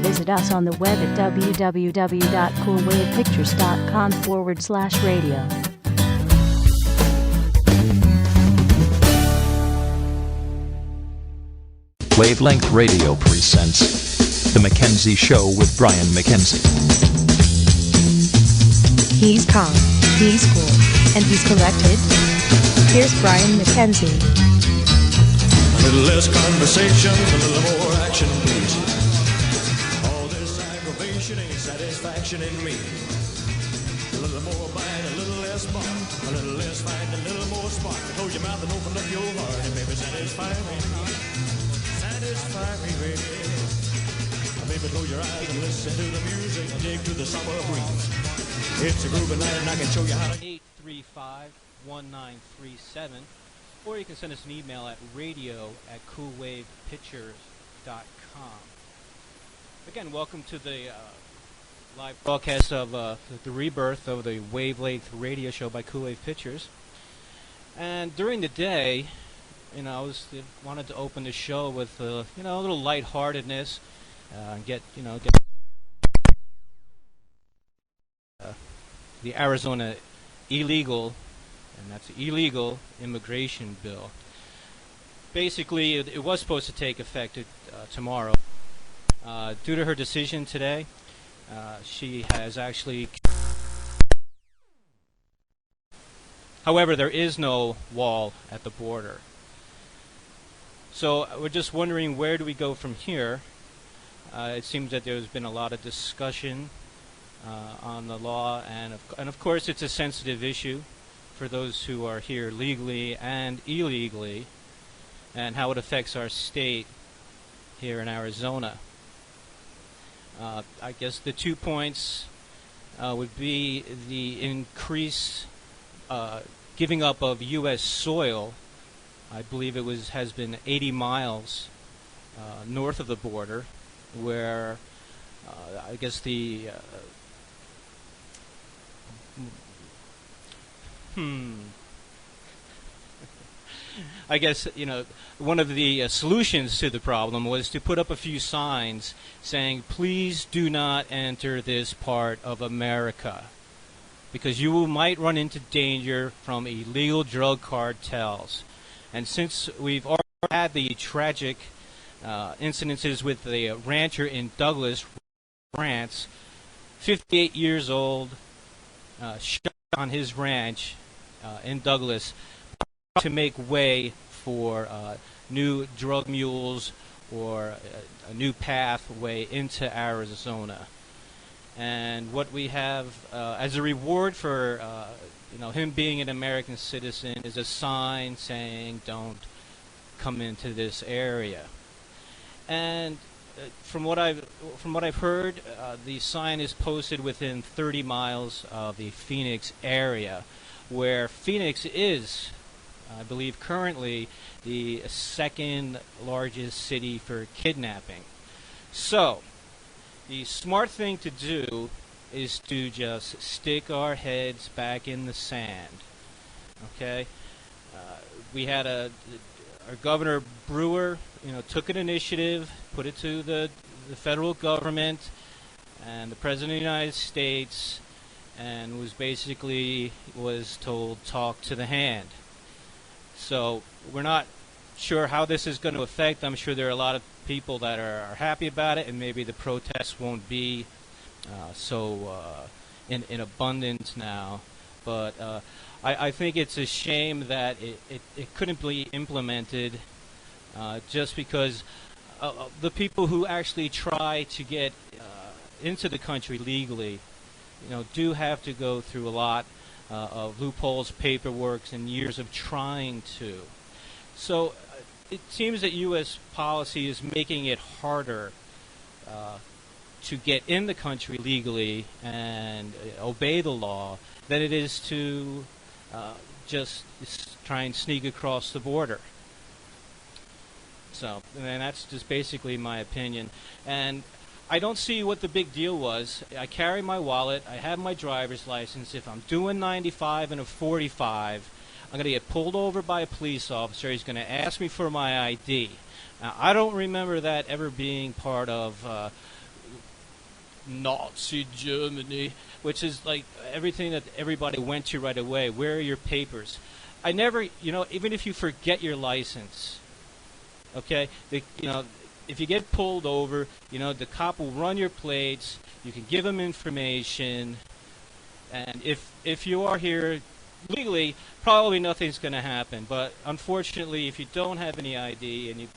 Visit us on the web at www.coolwavepictures.com/radio. Wavelength Radio presents The Mackenzie Show with Brian Mackenzie. He's calm, he's cool, and he's collected. Here's Brian Mackenzie. A little less conversation, a little more action, please. All this aggravation ain't satisfaction in me. A little more bite, a little less bark, a little less fight, a little more spark. Close your mouth and open up your heart, and baby, satisfy me. Satisfy me, baby. Baby, close your eyes and listen to the music and dig to the summer breeze. It's a groovy night and I can show you how to... 835-1937, or you can send us an email at radio@coolwavepictures.com. Again, welcome to the live broadcast of the rebirth of the Wavelength Radio Show by Cool Wave Pictures. And during the day, I wanted to open the show with a little lightheartedness, get the Arizona illegal immigration bill. Basically, it was supposed to take effect tomorrow. Due to her decision today, she has actually... However, there is no wall at the border. So we're just wondering, where do we go from here? It seems that there's been a lot of discussion on the law, and of course it's a sensitive issue for those who are here legally and illegally, and how it affects our state here in Arizona. I guess the 2 points would be the increase giving up of U.S. soil. I believe it has been 80 miles north of the border, where I guess I guess, one of the solutions to the problem was to put up a few signs saying, please do not enter this part of America, because you might run into danger from illegal drug cartels. And since we've already had the tragic incidences with the rancher in Douglas, France, 58 years old, shot on his ranch in Douglas, to make way for new drug mules or a new pathway into Arizona. And what we have as a reward for him being an American citizen is a sign saying, don't come into this area. And from what I've heard, the sign is posted within 30 miles of the Phoenix area, where Phoenix is, I believe, currently the second largest city for kidnapping. So the smart thing to do is to just stick our heads back in the sand. Okay, we had our Governor Brewer, took an initiative, put it to the federal government and the President of the United States, and was told, talk to the hand. So we're not sure how this is going to affect. I'm sure there are a lot of people that are happy about it, and maybe the protests won't be in abundance now. But I think it's a shame that it couldn't be implemented, just because the people who actually try to get into the country legally, do have to go through a lot of loopholes, paperwork, and years of trying to. So it seems that U.S. policy is making it harder to get in the country legally and obey the law than it is to just try and sneak across the border. So, and that's just basically my opinion. And I don't see what the big deal was. I carry my wallet. I have my driver's license. If I'm doing 95 and a 45, I'm going to get pulled over by a police officer. He's going to ask me for my ID. Now, I don't remember that ever being part of Nazi Germany, which is like everything that everybody went to right away. Where are your papers? I never, even if you forget your license, okay, if you get pulled over, the cop will run your plates. You can give him information, and if you are here legally, probably nothing's going to happen. But unfortunately, if you don't have any ID and you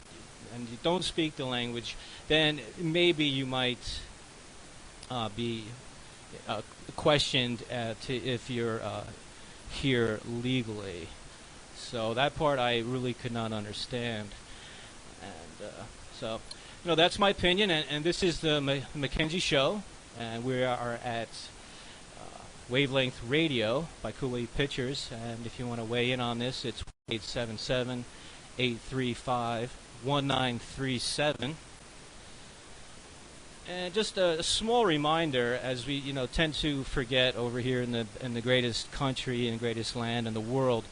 don't speak the language, then maybe you might be questioned if you're here legally. So that part I really could not understand. And so, that's my opinion. And this is the Mackenzie Show. And we are at Wavelength Radio by Kool-Aid Pictures. And if you want to weigh in on this, it's 877-835-1937. And just a small reminder, as we tend to forget over here in the greatest country and greatest land in the world,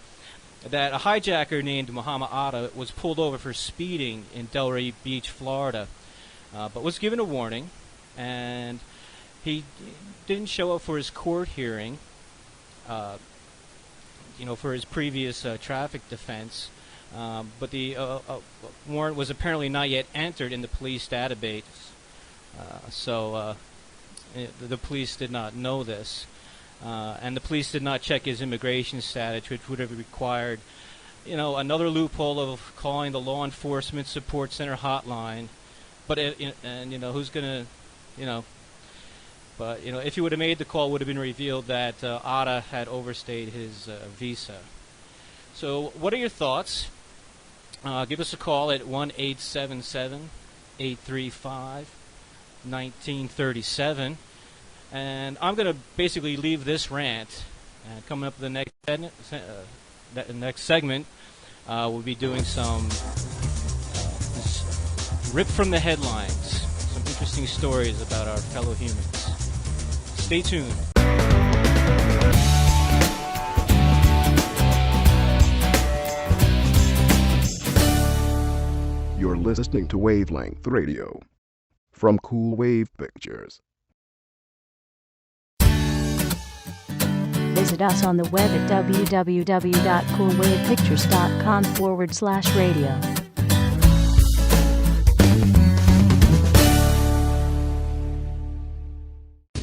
that a hijacker named Muhammad Atta was pulled over for speeding in Delray Beach, Florida, but was given a warning, and he didn't show up for his court hearing, for his previous traffic defense. But the warrant was apparently not yet entered in the police database. So the police did not know this, and the police did not check his immigration status, which would have required, another loophole of calling the Law Enforcement Support Center hotline. But who's gonna, But if he would have made the call, it would have been revealed that Atta had overstayed his visa. So, what are your thoughts? Give us a call at 1-877-835-1937, and I'm going to basically leave this rant. And coming up with the next segment, we'll be doing some rip from the headlines, some interesting stories about our fellow humans. Stay tuned. You're listening to Wavelength Radio from Cool Wave Pictures. Visit us on the web at www.coolwavepictures.com/radio.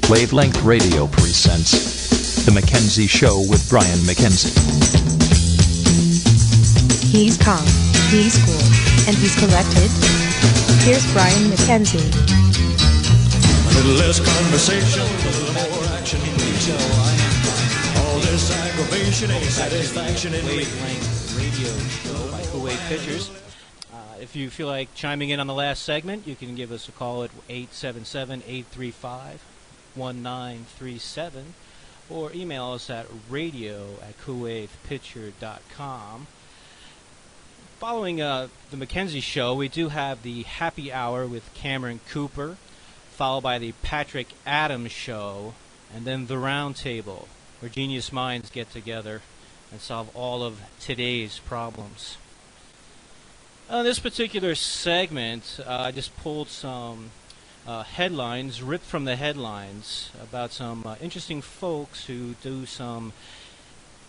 Wavelength Radio presents The Mackenzie Show with Brian Mackenzie. He's calm, he's cool, and he's collected. Here's Brian Mackenzie. A little less conversation, a little more action, please. All this aggravation ain't satisfaction in me. Wavelength Radio Show by Kool-Aid Pictures. If you feel like chiming in on the last segment, you can give us a call at 877-835-1937 or email us at radio@coolwavepicture.com. Following the Mackenzie Show, we do have the Happy Hour with Cameron Cooper, followed by the Patrick Adams Show, and then the Round Table, where genius minds get together and solve all of today's problems. On this particular segment, I just pulled some headlines, ripped from the headlines, about some interesting folks who do some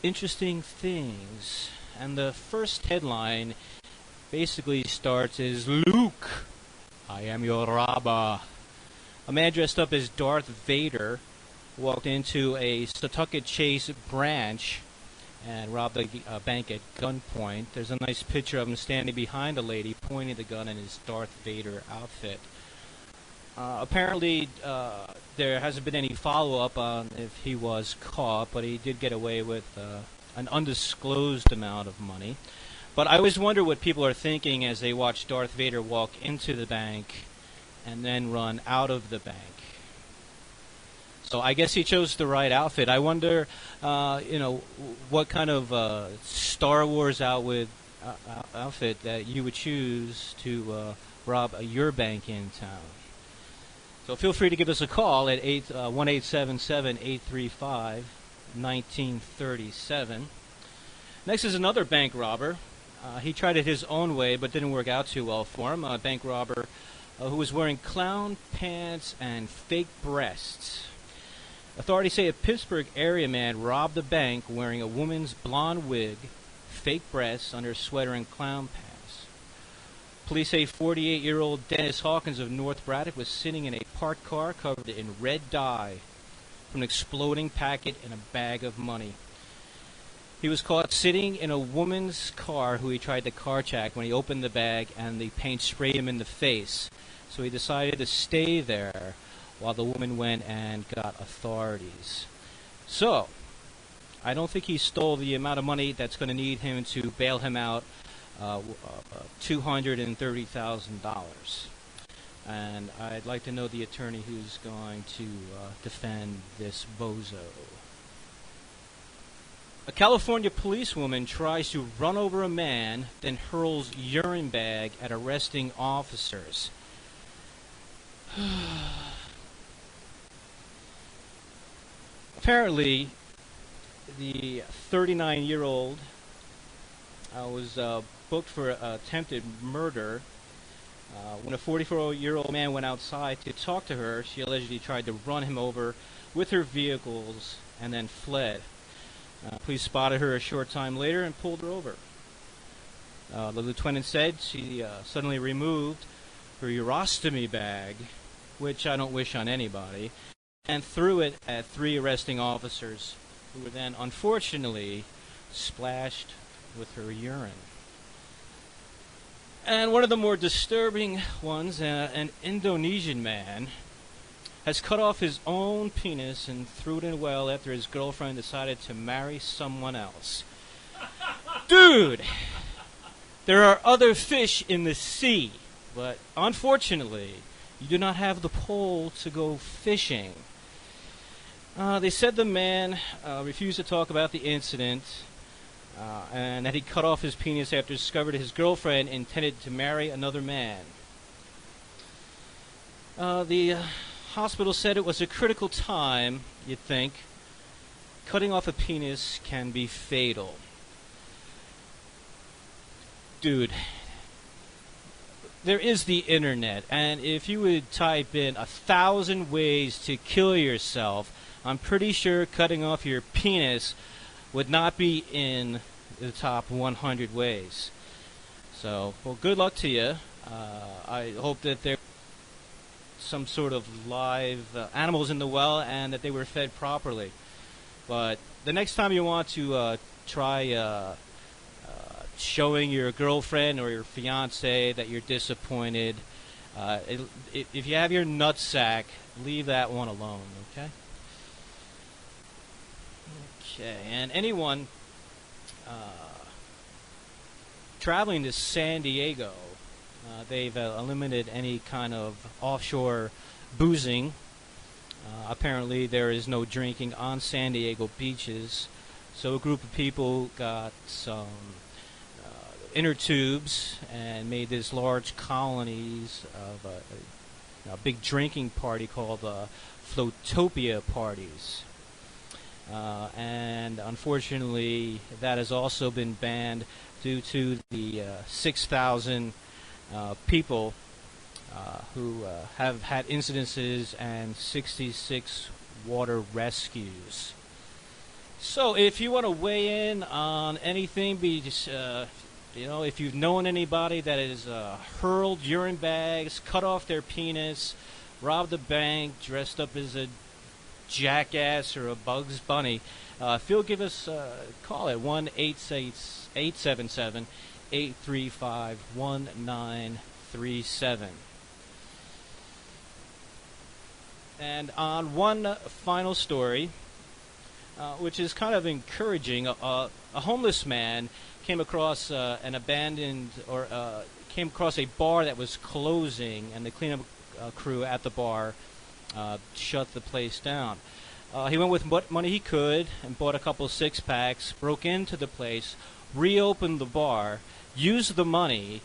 interesting things. And the first headline basically starts as, "Luke, I am your robber." A man dressed up as Darth Vader walked into a Setauket Chase branch and robbed a bank at gunpoint. There's a nice picture of him standing behind a lady pointing the gun in his Darth Vader outfit. Apparently, there hasn't been any follow-up on if he was caught, but he did get away with an undisclosed amount of money. But I always wonder what people are thinking as they watch Darth Vader walk into the bank and then run out of the bank. So I guess he chose the right outfit. I wonder, what kind of Star Wars outfit that you would choose to rob your bank in town. So feel free to give us a call at 1-877-835-1937. Next is another bank robber. He tried it his own way, but didn't work out too well for him. A bank robber who was wearing clown pants and fake breasts. Authorities say a Pittsburgh area man robbed a bank wearing a woman's blonde wig, fake breasts under a sweater, and clown pants. Police say 48-year-old Dennis Hawkins of North Braddock was sitting in a parked car covered in red dye from an exploding packet and a bag of money. He was caught sitting in a woman's car who he tried to carjack when he opened the bag and the paint sprayed him in the face. So he decided to stay there while the woman went and got authorities. So, I don't think he stole the amount of money that's going to need him to bail him out, $230,000. And I'd like to know the attorney who's going to defend this bozo. A California policewoman tries to run over a man, then hurls urine bag at arresting officers. Apparently, the 39-year-old was booked for attempted murder. When a 44-year-old man went outside to talk to her, she allegedly tried to run him over with her vehicles and then fled. Police spotted her a short time later and pulled her over. The lieutenant said she suddenly removed her urostomy bag, which I don't wish on anybody, and threw it at 3 arresting officers, who were then unfortunately splashed with her urine. And one of the more disturbing ones, an Indonesian man has cut off his own penis and threw it in a well after his girlfriend decided to marry someone else. Dude, there are other fish in the sea, but unfortunately, you do not have the pole to go fishing. They said the man refused to talk about the incident, and that he cut off his penis after discovered his girlfriend intended to marry another man. The hospital said it was a critical time, you'd think. Cutting off a penis can be fatal. Dude, there is the internet, and if you would type in 1,000 ways to kill yourself, I'm pretty sure cutting off your penis would not be in the top 100 ways. So, well, good luck to you. I hope that there's some sort of live animals in the well and that they were fed properly. But the next time you want to try showing your girlfriend or your fiance that you're disappointed, if you have your nutsack, leave that one alone, okay? Okay, and anyone traveling to San Diego, they've eliminated any kind of offshore boozing. Apparently there is no drinking on San Diego beaches, so a group of people got some inner tubes and made this large colonies of a big drinking party called Floatopia parties. And unfortunately, that has also been banned due to the 6,000 people who have had incidences and 66 water rescues. So, if you want to weigh in on anything, be just, if you've known anybody that has hurled urine bags, cut off their penis, robbed a bank, dressed up as a jackass or a Bugs Bunny, give us a call at 1-877-835-1937. And on one final story, which is kind of encouraging, a homeless man came across came across a bar that was closing, and the cleanup crew at the bar shut the place down. He went with what money he could and bought a couple 6-packs, broke into the place, reopened the bar, used the money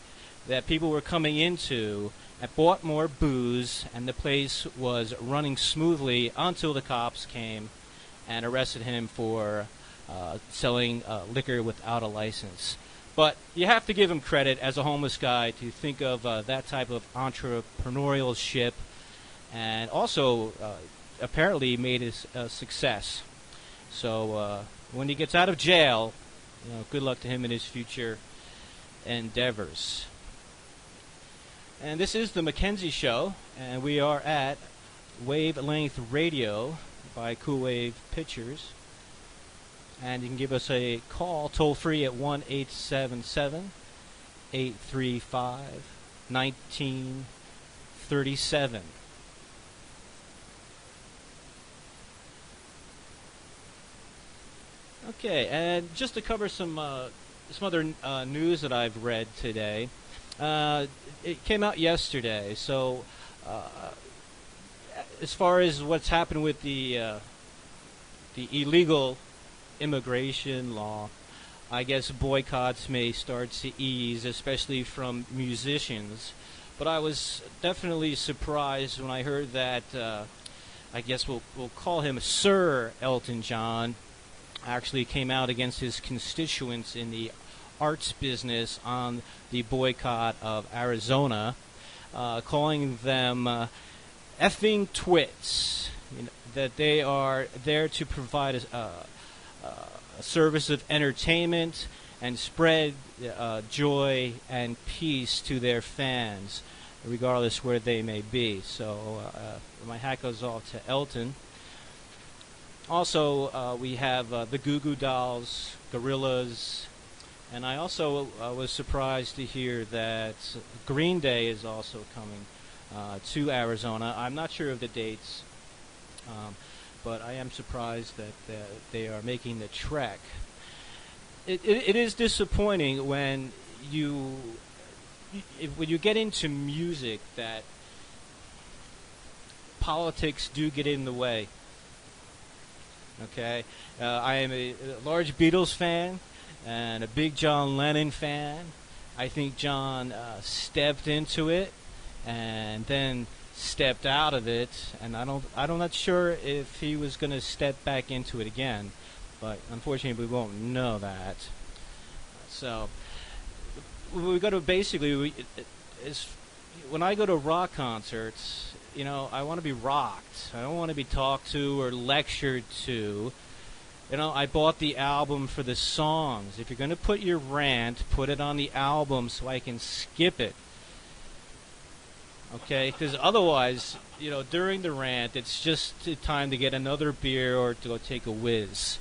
that people were coming into, and bought more booze, and the place was running smoothly until the cops came and arrested him for selling liquor without a license. But you have to give him credit as a homeless guy to think of that type of entrepreneurial ship, and also apparently made it a success. So when he gets out of jail, good luck to him in his future endeavors. And this is the Mackenzie Show, and we are at Wavelength Radio by Cool Wave Pictures. And you can give us a call toll free at 1-877-835-1937. Okay, and just to cover some other news that I've read today. It came out yesterday, so as far as what's happened with the illegal immigration law, I guess boycotts may start to ease, especially from musicians. But I was definitely surprised when I heard that, I guess we'll call him Sir Elton John, actually came out against his constituents in the arts business on the boycott of Arizona, calling them effing twits, that they are there to provide a service of entertainment and spread joy and peace to their fans, regardless where they may be. So my hat goes off to Elton. Also, we have the Goo Goo Dolls, Gorillaz, and I also was surprised to hear that Green Day is also coming to Arizona. I'm not sure of the dates, but I am surprised that they are making the trek. It is disappointing when you get into music that politics do get in the way. Okay, I am a large Beatles fan and a big John Lennon fan. I think John stepped into it and then stepped out of it, and I'm not sure if he was going to step back into it again, but unfortunately we won't know that. So we go to when I go to rock concerts, I want to be rocked. I don't want to be talked to or lectured to. I bought the album for the songs. If you're going to put your rant, put it on the album so I can skip it. Okay, because otherwise, during the rant, it's just time to get another beer or to go take a whiz.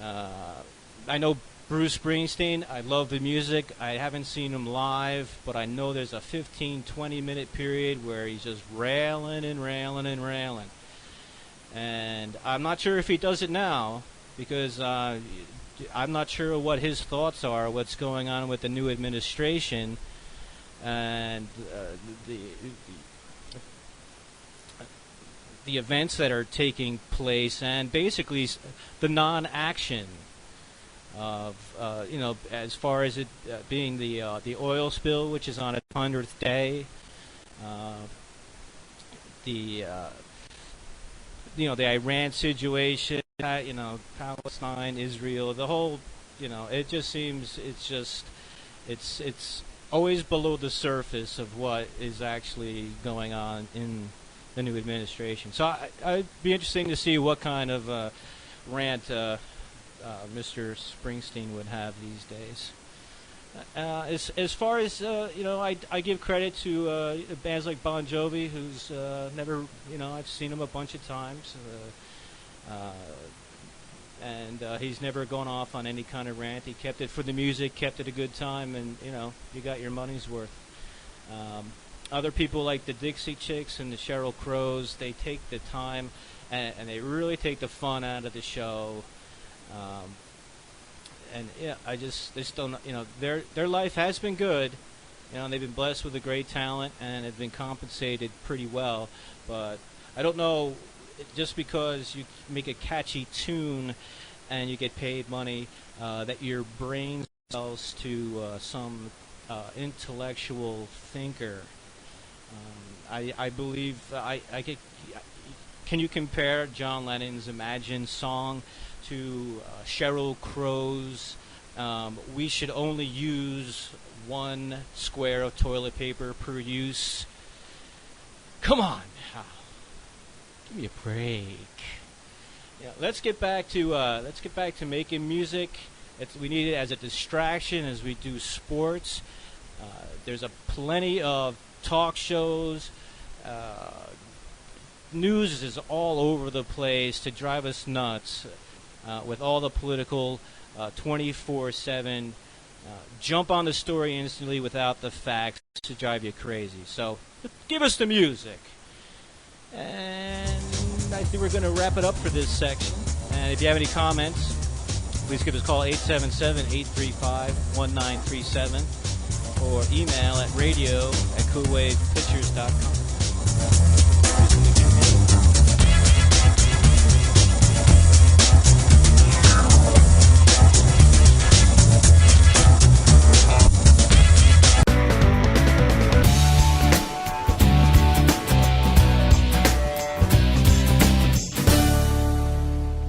I know Bruce Springsteen. I love the music. I haven't seen him live, but I know there's a 15-20 minute period where he's just railing and railing and railing. And I'm not sure if he does it now, because I'm not sure what his thoughts are, what's going on with the new administration, and the events that are taking place, and basically the non-action of as far as it being the oil spill, which is on its 100th day, the Iran situation, Palestine, Israel, the whole, it just seems it's always below the surface of what is actually going on in the new administration. So I'd be interesting to see what kind of rant Mr. Springsteen would have these days. As far as I give credit to bands like Bon Jovi, who's never, I've seen him a bunch of times, and he's never gone off on any kind of rant. He kept it for the music, kept it a good time, and you got your money's worth. Other people like the Dixie Chicks and the Sheryl Crows, they take the time and they really take the fun out of the show. And I just don't, their life has been good. They've been blessed with a great talent and have been compensated pretty well. But I don't know, just because you make a catchy tune and you get paid money, that your brain sells to some intellectual thinker. I believe can you compare John Lennon's Imagine song to Sheryl Crow's we should only use 1 square of toilet paper per use. Come on, give me a break. Yeah, let's get back to making music. We need it as a distraction as we do sports. There's plenty of talk shows. News is all over the place to drive us nuts with all the political 24/7. Jump on the story instantly without the facts to drive you crazy. So give us the music. And I think we're going to wrap it up for this section. And if you have any comments, please give us a call 877-835-1937 or email at radio@coolwavepictures.com.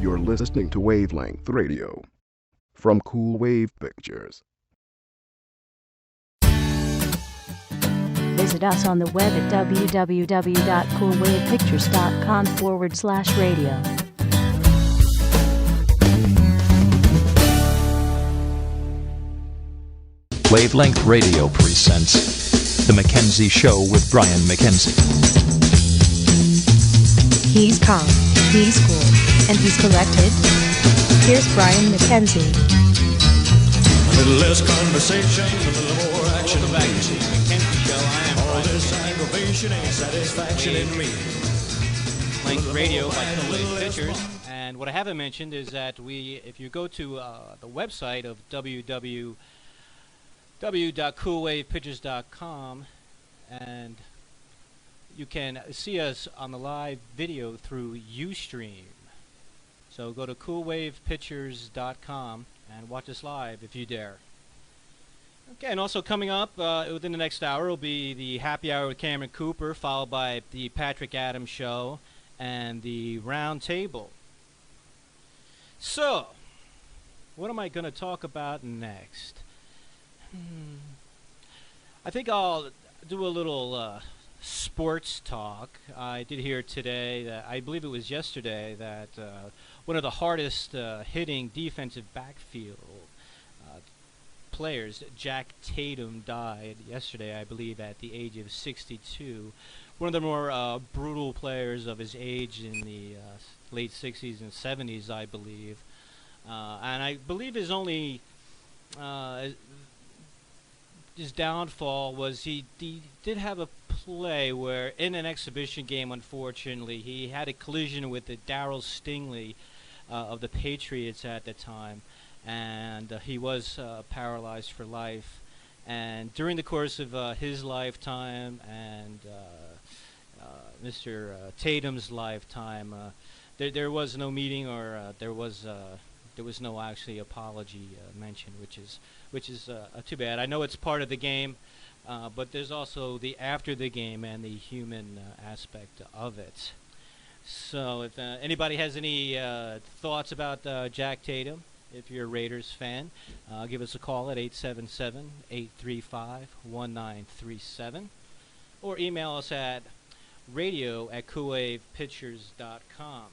You're listening to Wavelength Radio from Cool Wave Pictures. Visit us on the web at www.coolwavepictures.com/radio. Wavelength Radio presents The Mackenzie Show with Brian Mackenzie. He's calm, he's cool, and he's collected. Here's Brian Mackenzie. A little less conversation, a little more action. Welcome back to the Mackenzie Show. I am All Brian this Mackenzie. aggravation ain't satisfaction in me. Wavelength Radio by Cool Wave Pictures. And what I haven't mentioned is that if you go to the website of www.coolwavepictures.com, and you can see us on the live video through Ustream. So go to coolwavepictures.com and watch us live if you dare. Okay, and also coming up within the next hour will be the Happy Hour with Cameron Cooper, followed by the Patrick Adams Show and the Round Table. So, what am I going to talk about next? I think I'll do a little sports talk. I did hear today that, I believe it was yesterday, that one of the hardest hitting defensive backfield players, Jack Tatum, died yesterday, I believe, at the age of 62. One of the more brutal players of his age in the late 60s and 70s, I believe. And I believe his only his downfall was he did have a play where in an exhibition game, unfortunately, he had a collision with the Darryl Stingley of the Patriots at the time, and he was paralyzed for life. And during the course of his lifetime and Mr. Tatum's lifetime, there was no meeting, or there was no actually apology mentioned, which is too bad. I know it's part of the game, but there's also the after the game and the human aspect of it. So if anybody has any thoughts about Jack Tatum, if you're a Raiders fan, give us a call at 877-835-1937 or email us at radio@coolwavepictures.com.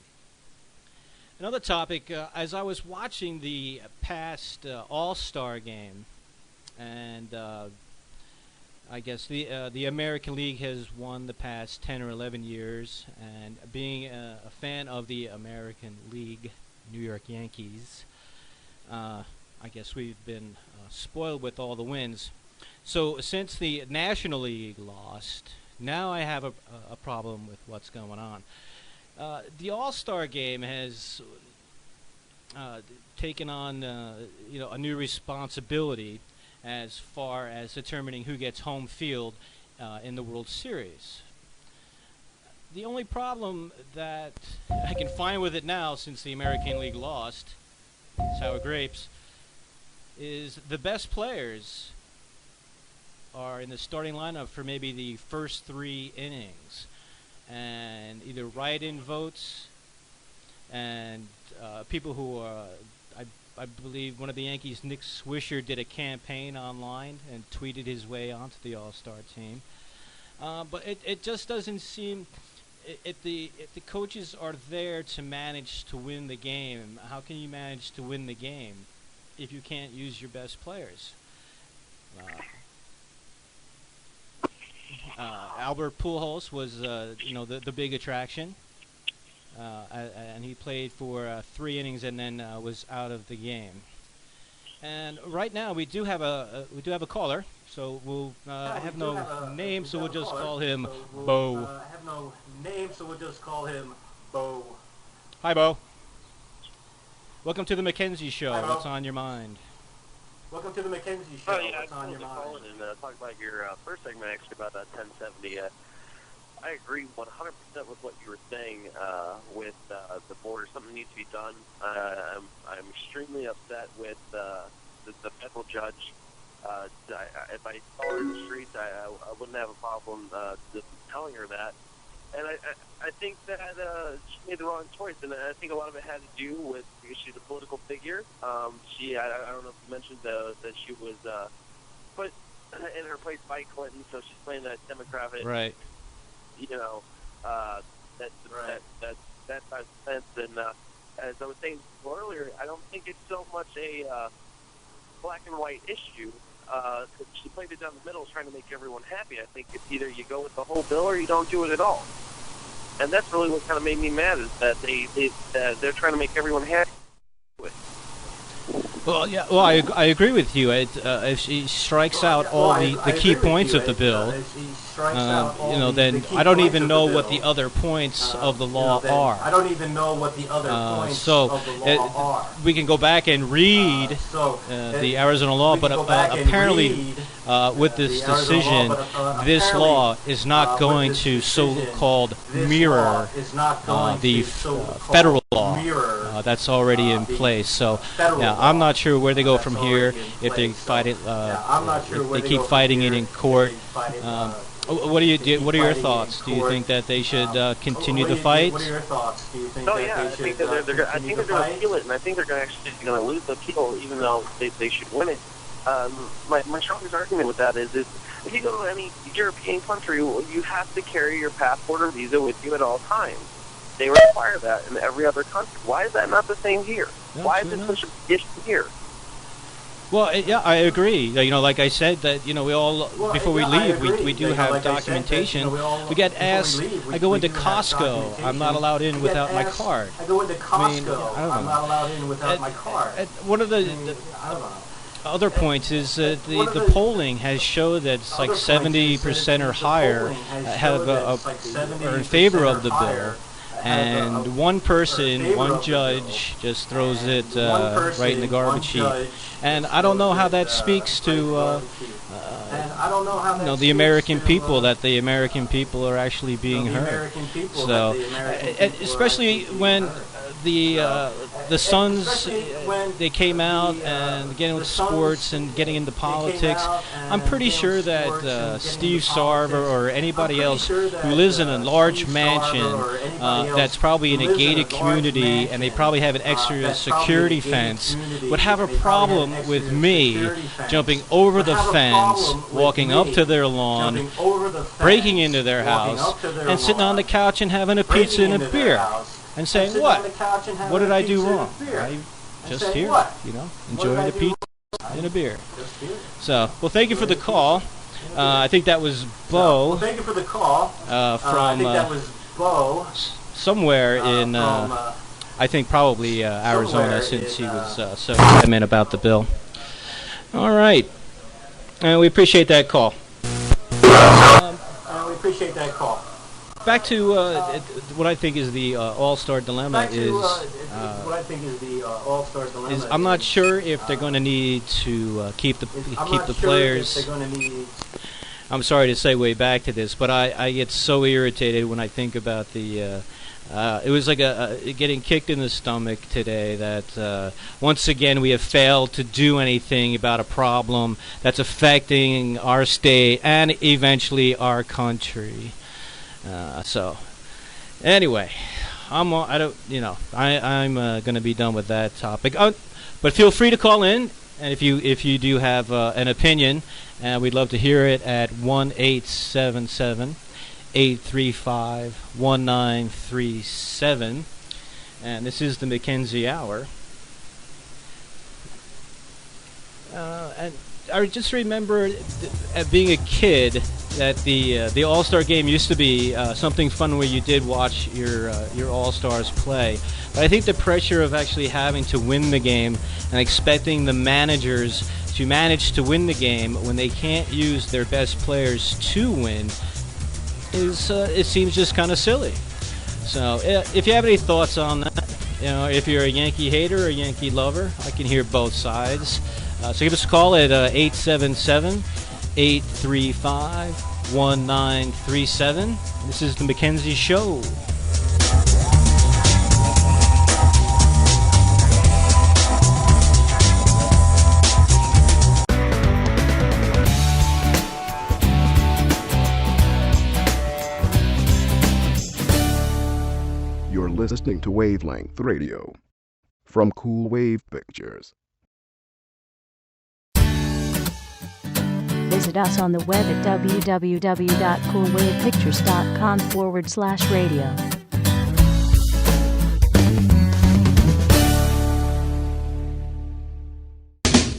Another topic, as I was watching the past All-Star game, and I guess the American League has won the past 10 or 11 years, and being a fan of the American League, New York Yankees, I guess we've been spoiled with all the wins. So since the National League lost, now I have a problem with what's going on. The All-Star game has taken on a new responsibility as far as determining who gets home field in the World Series. The only problem that I can find with it now, since the American League lost, sour grapes, is the best players are in the starting lineup for maybe the first 3 innings, and either write-in votes and people who are, I I believe one of the Yankees, Nick Swisher, did a campaign online and tweeted his way onto the All-Star team. But it just doesn't seem. If the coaches are there to manage to win the game, how can you manage to win the game if you can't use your best players? Albert Pujols was the big attraction, and he played for 3 innings and then was out of the game. And right now we do have a caller. So we'll have no name, so we'll just call him Bo. Have no name, so we'll just call him Bo. Hi, Bo. Welcome to the Mackenzie Show. Hi, Bo. What's on your mind? Welcome to the Mackenzie Show. What's on your mind? Call in and talk about your first segment, actually, about that 1070. I agree 100% with what you were saying with the border. Something needs to be done. I'm extremely upset with the federal judge. If I saw her in the streets, I wouldn't have a problem just telling her that. And I think that she made the wrong choice, and I think a lot of it had to do with because she's a political figure. I don't know if you mentioned that she was put in her place by Clinton, so she's playing that Democratic. Right. That side of the fence. And as I was saying earlier, I don't think it's so much a black and white issue. She played it down the middle, trying to make everyone happy. I think it's either you go with the whole bill or you don't do it at all. And that's really what kind of made me mad, is that they're trying to make everyone happy. Well, yeah. Well, I agree with you. If she strikes out all the key points of the bill, then I don't even know what the other points of the law are. I don't even know what the other points of the law are. We can go back and read the Arizona law, but apparently with this decision, this law is not going to so-called mirror the federal law that's already in place. So now I'm not sure where they go from here. If they fight it, if they keep fighting it in court. What are your thoughts? Do you think that they should continue the fight? What are your thoughts? Do you think I think they're going to appeal it, and I think they're actually going to lose the appeal, even though they should win it. My strongest argument with that is if you go to any European country, you have to carry your passport or visa with you at all times. They require that in every other country. Why is that not the same here? Why is it such a big issue here? Well, yeah, I agree. Like I said, that we all before we leave, we do have documentation. We get asked. I go into Costco. I'm not allowed in without my card. I go into Costco. I'm not allowed in without my card. One of the other points is the polling has showed that it's like 70% or higher are in favor of the bill. And one person, one judge, just throws it right in the garbage heap. And I don't know how that speaks to the American people, that the American people are actually being heard. So, especially when the Suns, they came out and getting into sports and getting into politics. I'm pretty sure that Steve Sarver or anybody else who lives in a large mansion that's probably in a gated community and they probably have an extra security fence would have a problem with me jumping over the fence, walking up to their lawn, breaking into their house, and sitting on the couch and having a pizza and a beer. And saying, what? What did I do wrong? I'm just here, enjoying a pizza and a beer. So, well, thank you for the call. I think that was Bo. Thank you for the call. From somewhere in, I think probably Arizona, since he was so adamant about the bill. All right. We appreciate that call. We appreciate that call. Back to what I think is the all-star dilemma I'm not sure if they're going to need to keep the players. I'm sorry to segue back to this, but I get so irritated when I think about the. It was like getting kicked in the stomach today that once again we have failed to do anything about a problem that's affecting our state and eventually our country. So, anyway, I'm going to be done with that topic. But But feel free to call in, and if you do have an opinion, we'd love to hear it at 1-877-835-1937. And this is the Mackenzie Hour. And I just remember being a kid that the All-Star game used to be something fun where you did watch your All-Stars play. But I think the pressure of actually having to win the game and expecting the managers to manage to win the game when they can't use their best players to win is it seems just kind of silly. So if you have any thoughts on that, if you're a Yankee hater or a Yankee lover, I can hear both sides. So give us a call at 877-835-1937. This is the Mackenzie Show. You're listening to Wavelength Radio from Cool Wave Pictures. Visit us on the web at www.coolwavepictures.com/radio.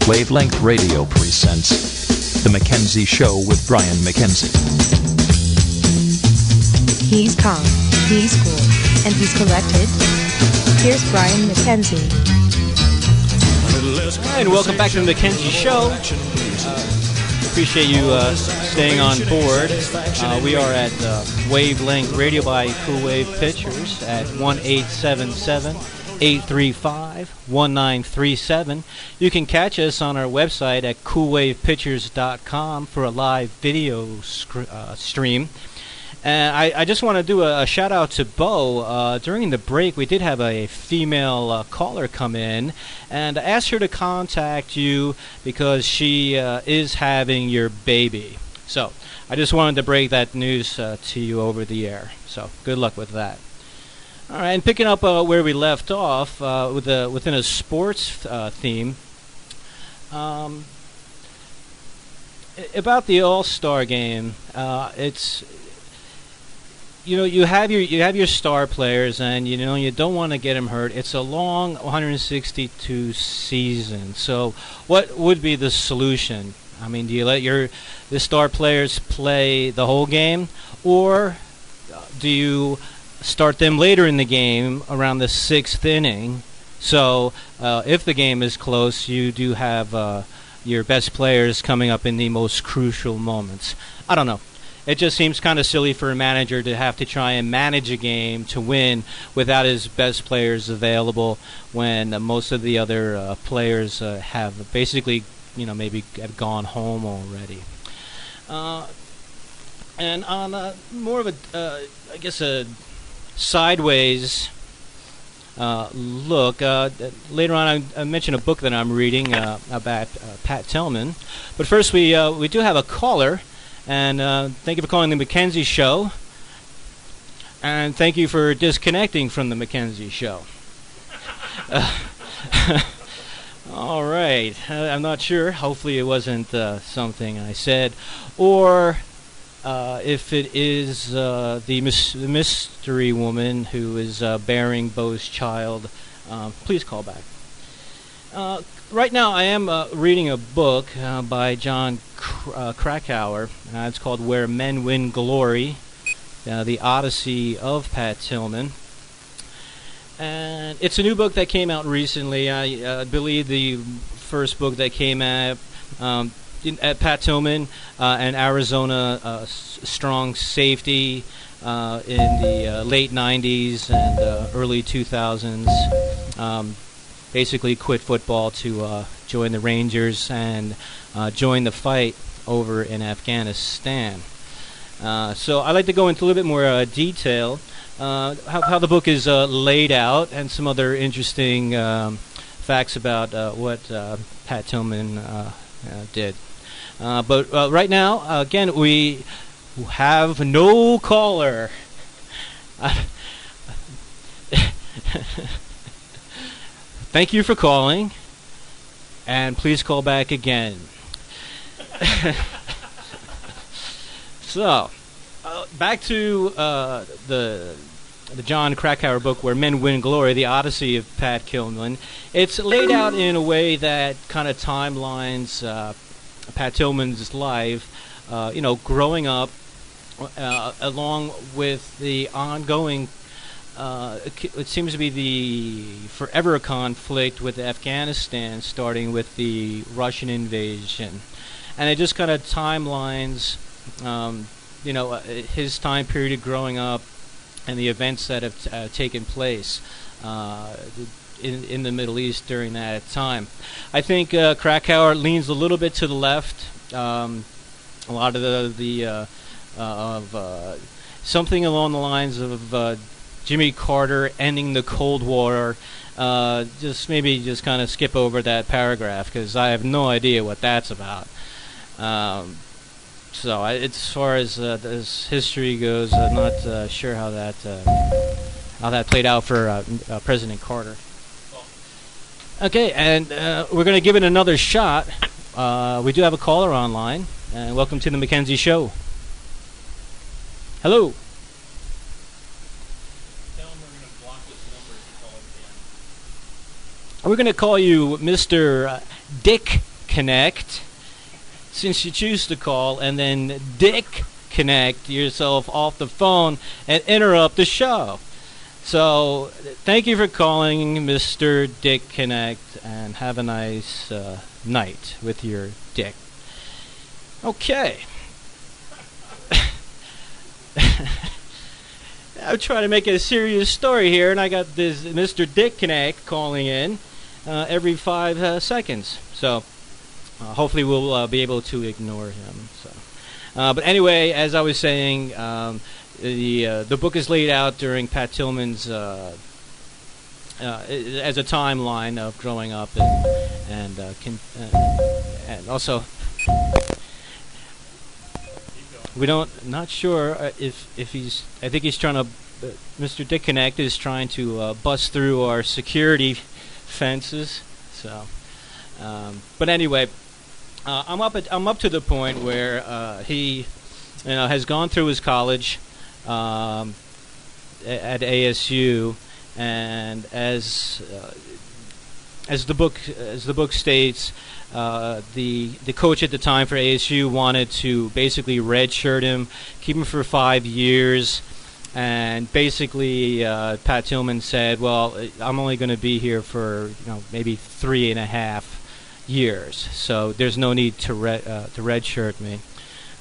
Wavelength Radio presents The Mackenzie Show with Brian Mackenzie. He's calm, he's cool, and he's collected. Here's Brian Mackenzie. Hi, and welcome back to the Mackenzie Show. Appreciate you staying on board. We are at Wavelength Radio by Cool Wave Pictures at 1-877-835-1937. You can catch us on our website at coolwavepictures.com for a live video stream. And I just want to do a shout out to Bo. During the break, we did have a female caller come in, and I asked her to contact you because she is having your baby. So I just wanted to break that news to you over the air. So good luck with that. All right, and picking up where we left off within a sports theme. About the All-Star game, it's. You have your star players, and you don't want to get them hurt. It's a long 162 season. So, what would be the solution? I mean, do you let the star players play the whole game, or do you start them later in the game around the 6th inning? So, if the game is close, you do have your best players coming up in the most crucial moments. I don't know. It just seems kind of silly for a manager to have to try and manage a game to win without his best players available when most of the other players have basically, maybe have gone home already. And on more of a sideways look, later on I mentioned a book that I'm reading about Pat Tillman. But first we do have a caller. And thank you for calling the Mackenzie Show. And thank you for disconnecting from the Mackenzie Show. All right. I'm not sure. Hopefully it wasn't something I said. Or if it is the mystery woman who is bearing Bo's child, please call back. Right now, I am reading a book by John Krakauer. It's called Where Men Win Glory, The Odyssey of Pat Tillman. And it's a new book that came out recently. I believe the first book that came out at Pat Tillman and Arizona strong safety in the late 90s and early 2000s. Basically quit football to join the Rangers and join the fight over in Afghanistan. So I'd like to go into a little bit more detail how the book is laid out and some other interesting facts about what Pat Tillman did. But right now, again, we have no caller. Thank you for calling. and please call back again. So, back to the John Krakauer book, Where Men Win Glory, The Odyssey of Pat Tillman. It's laid out in a way that kind of timelines Pat Tillman's life, growing up, along with the ongoing, it seems to be the forever conflict with Afghanistan, starting with the Russian invasion. And it just kind of timelines, his time period of growing up and the events that have taken place in the Middle East during that time. I think Krakauer leans a little bit to the left. A lot of something along the lines of Jimmy Carter ending the Cold War. Just kind of skip over that paragraph because I have no idea what that's about. So as far as this history goes, I'm not sure how that played out for President Carter. Okay, and we're going to give it another shot. We do have a caller online, and welcome to the Mackenzie Show. Hello. We're going to call you Mr. Dick Connect, since you choose to call, and then disconnect yourself off the phone and interrupt the show. So, thank you for calling, Mr. Dick Connect, and have a nice night with your dick. Okay. I'm trying to make it a serious story here, and I got this Mr. Dick Connect calling in every 5 seconds. So, hopefully we'll be able to ignore him. So, but anyway, as I was saying, the book is laid out during Pat Tillman's as a timeline of growing up, and also not sure if he's. I think he's trying to. Mr. Dick Connect is trying to bust through our security fences. So, but anyway, I'm up to the point where he, has gone through his college at ASU, and as the book states, the coach at the time for ASU wanted to basically redshirt him, keep him for 5 years, and basically Pat Tillman said, "Well, I'm only going to be here for maybe 3.5 years, so there's no need to redshirt me."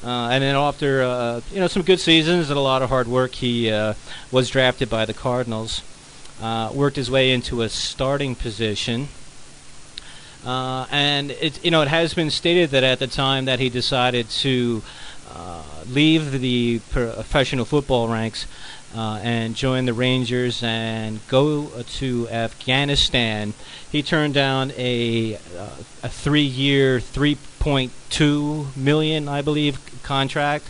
And then after some good seasons and a lot of hard work, he was drafted by the Cardinals, worked his way into a starting position. And it has been stated that at the time that he decided to leave the professional football ranks and join the Rangers and go to Afghanistan, he turned down a 3-year, $3.2 million, I believe, contract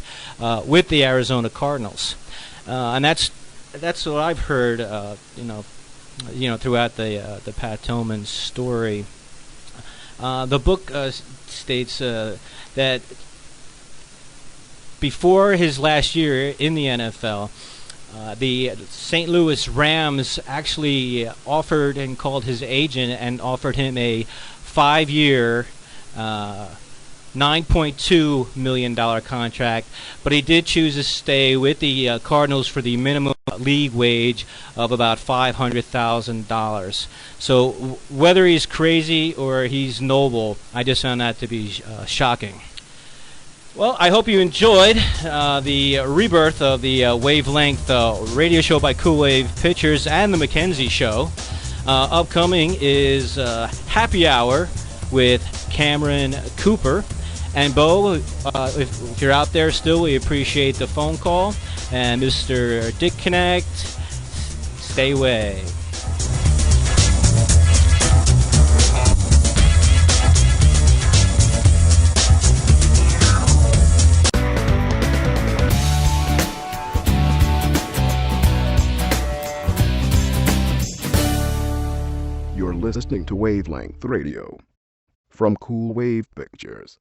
with the Arizona Cardinals, and that's what I've heard, throughout the Pat Tillman story. The book states that before his last year in the NFL, the St. Louis Rams actually offered and called his agent and offered him a 5-year, $9.2 million contract, but he did choose to stay with the Cardinals for the minimum league wage of about $500,000. So whether he's crazy or he's noble, I just found that to be shocking. Well, I hope you enjoyed the rebirth of the Wavelength radio show by Cool Wave Pictures and the Mackenzie Show. Upcoming is Happy Hour with Cameron Cooper. And Bo, if you're out there still, we appreciate the phone call. And Mr. Dick Connect, stay away. You're listening to Wavelength Radio. from Cool Wave Pictures.